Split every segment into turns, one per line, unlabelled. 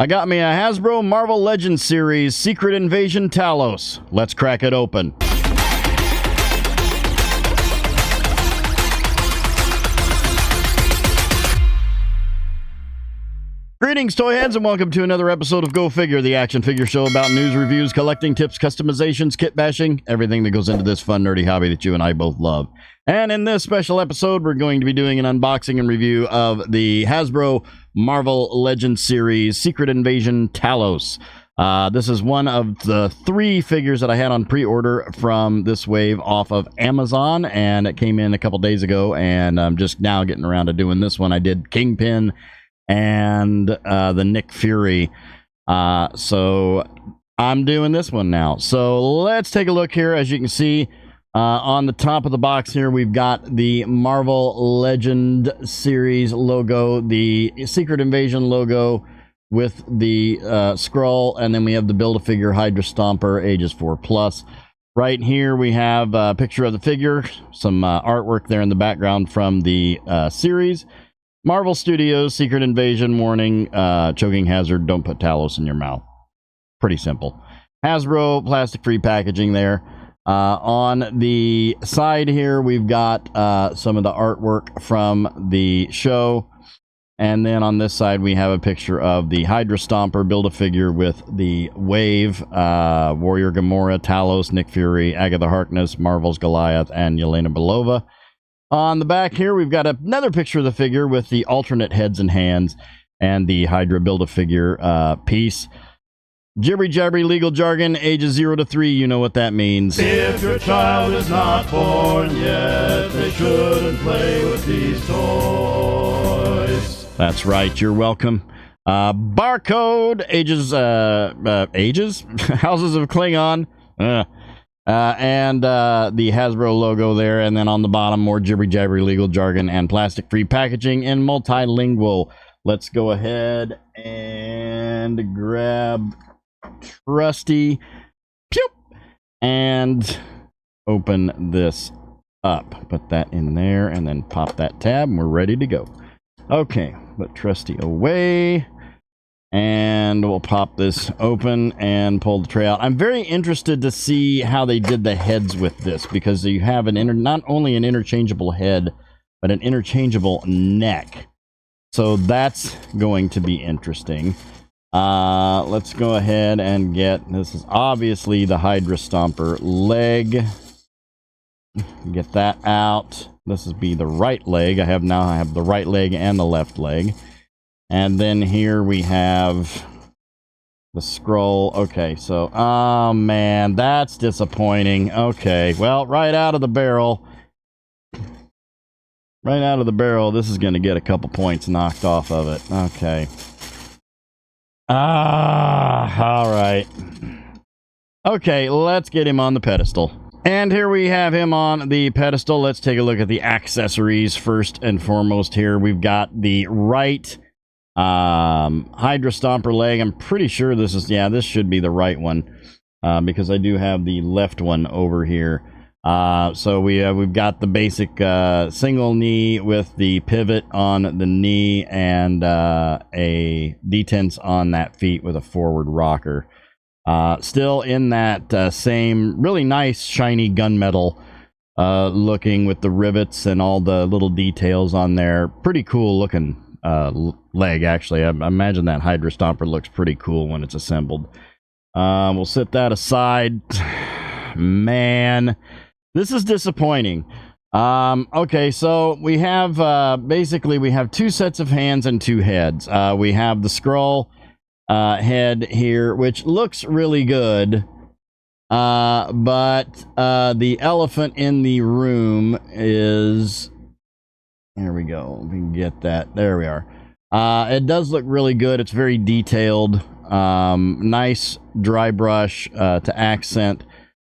I got me a Hasbro Marvel Legends series Secret Invasion Talos. Let's crack it open. Greetings, toy heads, and welcome to another episode of Go Figure, the action figure show about news, reviews, collecting tips, customizations, kit bashing, everything that goes into this fun, nerdy hobby that you and I both love. And in this special episode, we're going to be doing an unboxing and review of the Hasbro Marvel Legends series Secret Invasion Talos. This is one of the 3 figures that I had on pre-order from this wave off of Amazon, and it came in a couple days ago, and I'm just now getting around to doing this one. I did Kingpin and the Nick Fury, so I'm doing this one now. So let's take a look here. As you can see on the top of the box here, we've got the Marvel Legend series logo, the Secret Invasion logo with the scroll, and then we have the Build-A-Figure Hydra Stomper ages 4+. Right here we have a picture of the figure, some artwork there in the background from the series. Marvel Studios, Secret Invasion, warning, choking hazard, don't put Talos in your mouth. Pretty simple. Hasbro, plastic-free packaging there. On the side here, we've got some of the artwork from the show. And then on this side, we have a picture of the Hydra Stomper, Build-A-Figure with the Wave, Warrior Gamora, Talos, Nick Fury, Agatha Harkness, Marvel's Goliath, and Yelena Belova. On the back here, we've got another picture of the figure with the alternate heads and hands and the Hydra Build-A-Figure piece. Jibbery jabbery legal jargon, ages 0 to 3, you know what that means.
If your child is not born yet, they shouldn't play with these toys.
That's right, you're welcome. Barcode, ages, Houses of Klingon. And the Hasbro logo there, and then on the bottom, more jibbery-jabbery legal jargon and plastic-free packaging in multilingual. Let's go ahead and grab Trusty, and open this up. Put that in there, and then pop that tab, and we're ready to go. Okay, put Trusty away. And we'll pop this open and pull the tray out. I'm very interested to see how they did the heads with this, because you have not only an interchangeable head, but an interchangeable neck. So that's going to be interesting. Let's go ahead and this is obviously the Hydra Stomper leg. Get that out. This would be the right leg. I have the right leg and the left leg. And then here we have the scroll. Okay, so, oh man, that's disappointing. Okay, well, right out of the barrel, this is going to get a couple points knocked off of it. Okay. All right. Okay, let's get him on the pedestal. And here we have him on the pedestal. Let's take a look at the accessories first and foremost here. We've got the right Hydra Stomper leg. I'm pretty sure this should be the right one, because I do have the left one over here. So we've got the basic single knee with the pivot on the knee and a detents on that feet with a forward rocker. Still in that same really nice shiny gunmetal looking with the rivets and all the little details on there. Pretty cool looking leg, actually. I imagine that Hydra Stomper looks pretty cool when it's assembled. We'll set that aside. Man, this is disappointing. Okay, so we have basically we have 2 sets of hands and 2 heads. We have the scroll head here, which looks really good, but the elephant in the room is... Here we go. We can get that. There we are. It does look really good. It's very detailed. Nice dry brush to accent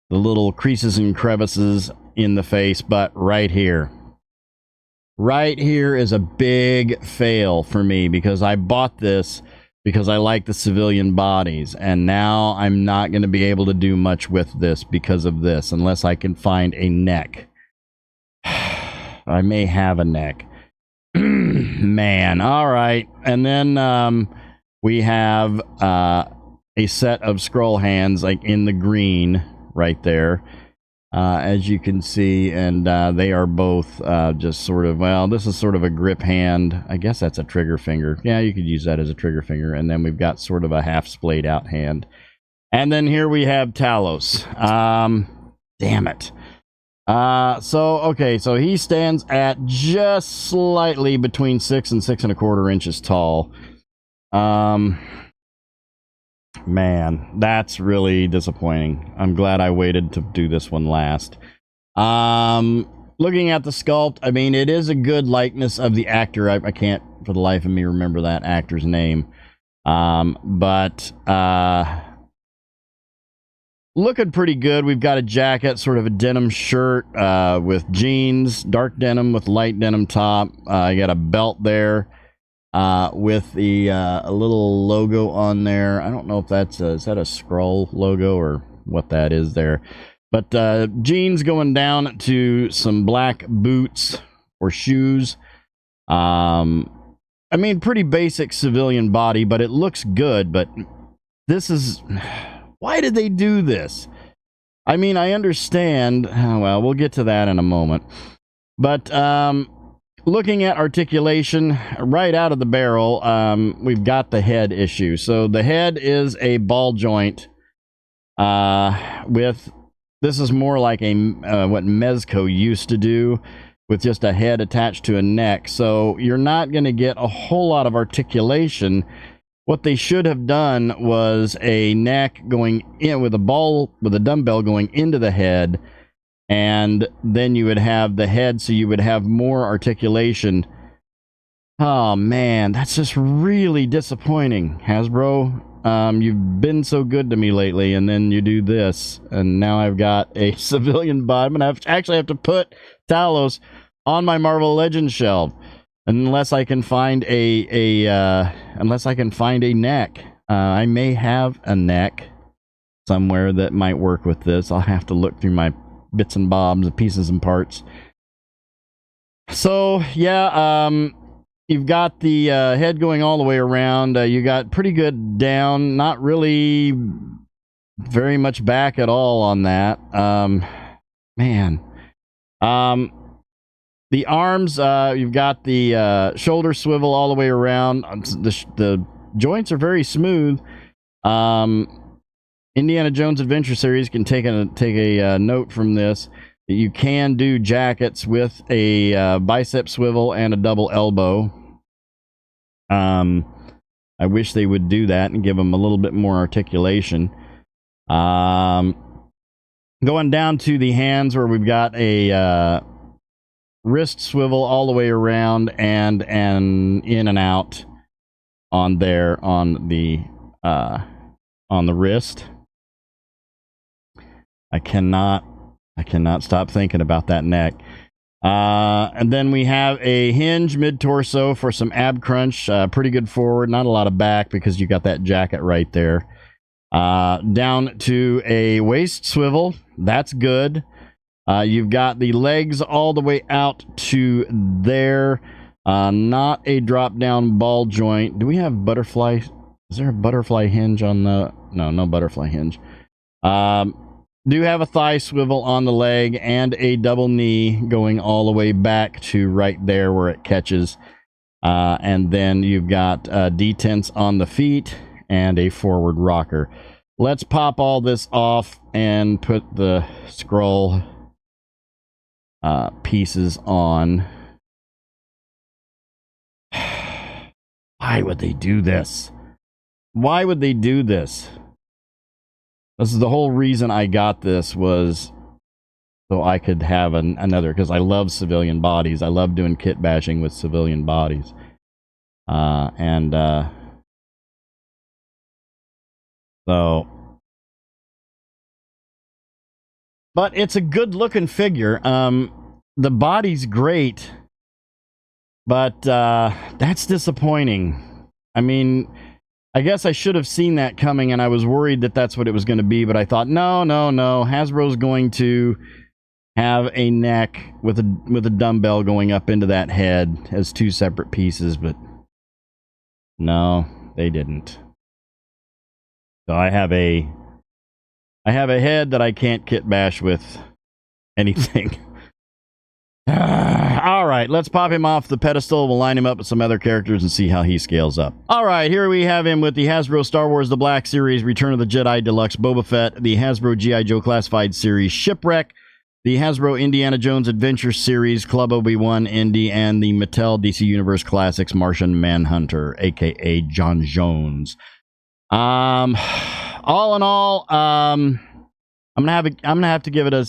the little creases and crevices in the face. But right here is a big fail for me, because I bought this because I like the civilian bodies, and now I'm not going to be able to do much with this because of this, unless I can find a neck. I may have a neck. Man, all right. And then We have a set of scroll hands, like in the green right there, as you can see, and they are both just sort of, well, this is sort of a grip hand. I guess that's a trigger finger. Yeah, you could use that as a trigger finger. And then we've got sort of a half splayed out hand. And then here we have Talos. Damn it. So he stands at just slightly between 6 and 6 1/4 inches tall. Man, that's really disappointing. I'm glad I waited to do this one last. Looking at the sculpt, I mean, it is a good likeness of the actor. I can't for the life of me remember that actor's name. Looking pretty good. We've got a jacket, sort of a denim shirt with jeans, dark denim with light denim top. I got a belt there with the a little logo on there. I don't know if that's is that a scroll logo or what that is there. But jeans going down to some black boots or shoes. I mean, pretty basic civilian body, but it looks good. But this is... Why did they do this? I mean, I understand. Well, we'll get to that in a moment. But looking at articulation, right out of the barrel, we've got the head issue. So the head is a ball joint with... This is more like a what Mezco used to do, with just a head attached to a neck. So you're not going to get a whole lot of articulation. What they should have done was a neck going in with a ball, with a dumbbell going into the head, and then you would have the head, so you would have more articulation. Oh man, that's just really disappointing, Hasbro. You've been so good to me lately, and then you do this, and now I've got a civilian body. I'm gonna actually have to put Talos on my Marvel Legends shelf. Unless I can find unless I can find a neck. I may have a neck somewhere that might work with this. I'll have to look through my bits and bobs and pieces and parts. So yeah, you've got the head going all the way around. You got pretty good down, not really very much back at all on that. Man. The arms, you've got the shoulder swivel all the way around. The joints are very smooth. Indiana Jones Adventure Series can take a note from this. You can do jackets with a bicep swivel and a double elbow. I wish they would do that and give them a little bit more articulation. Going down to the hands, where we've got a... wrist swivel all the way around and in and out on there on the wrist. I cannot stop thinking about that neck. And then we have a hinge mid torso for some ab crunch. Pretty good forward, not a lot of back because you got that jacket right there. Down to a waist swivel. That's good. You've got the legs all the way out to there. Not a drop-down ball joint. Do we have butterfly? Is there a butterfly hinge on the... No butterfly hinge. Do have a thigh swivel on the leg and a double knee going all the way back to right there where it catches. And then you've got detents on the feet and a forward rocker. Let's pop all this off and put the scroll... pieces on. Why would they do this? Why would they do this? This is the whole reason I got this, was so I could have another, because I love civilian bodies. I love doing kit bashing with civilian bodies. But it's a good looking figure. The body's great, but that's disappointing. I mean, I guess I should have seen that coming, and I was worried that that's what it was going to be, but I thought, no. Hasbro's going to have a neck with a dumbbell going up into that head as two separate pieces, but no, they didn't. So I have a head that I can't kit bash with anything. All right, let's pop him off the pedestal. We'll line him up with some other characters and see how he scales up. All right, here we have him with the Hasbro Star Wars The Black Series, Return of the Jedi Deluxe Boba Fett, the Hasbro G.I. Joe Classified Series Shipwreck, the Hasbro Indiana Jones Adventure Series Club Obi-Wan Indy, and the Mattel DC Universe Classics Martian Manhunter, aka John Jones. All in all, I'm gonna have to give it a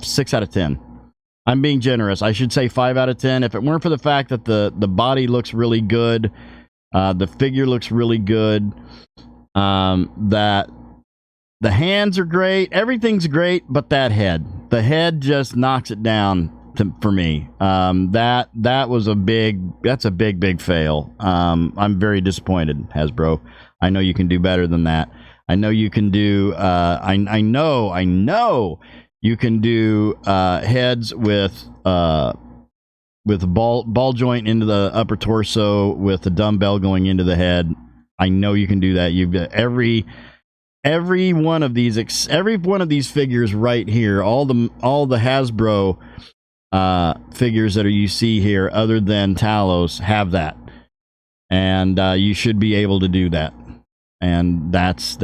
6 out of 10. I'm being generous. I should say 5 out of 10. If it weren't for the fact that the body looks really good, the figure looks really good, that the hands are great, everything's great, but the head just knocks it down for me. That's a big fail. I'm very disappointed, Hasbro. I know you can do better than that. I know you can do I know you can do heads with a ball joint into the upper torso with a dumbbell going into the head. I know you can do that. You've got every one of these figures right here, all the Hasbro figures that you see here other than Talos have that. And you should be able to do that. And that's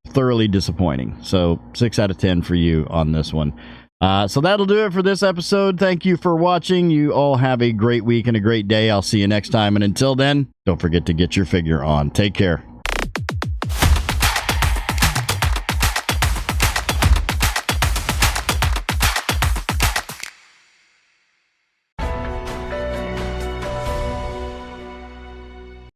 thoroughly disappointing. So 6 out of 10 for you on this one. So that'll do it for this episode. Thank you for watching. You all have a great week and a great day. I'll see you next time. And until then, don't forget to get your figure on. Take care.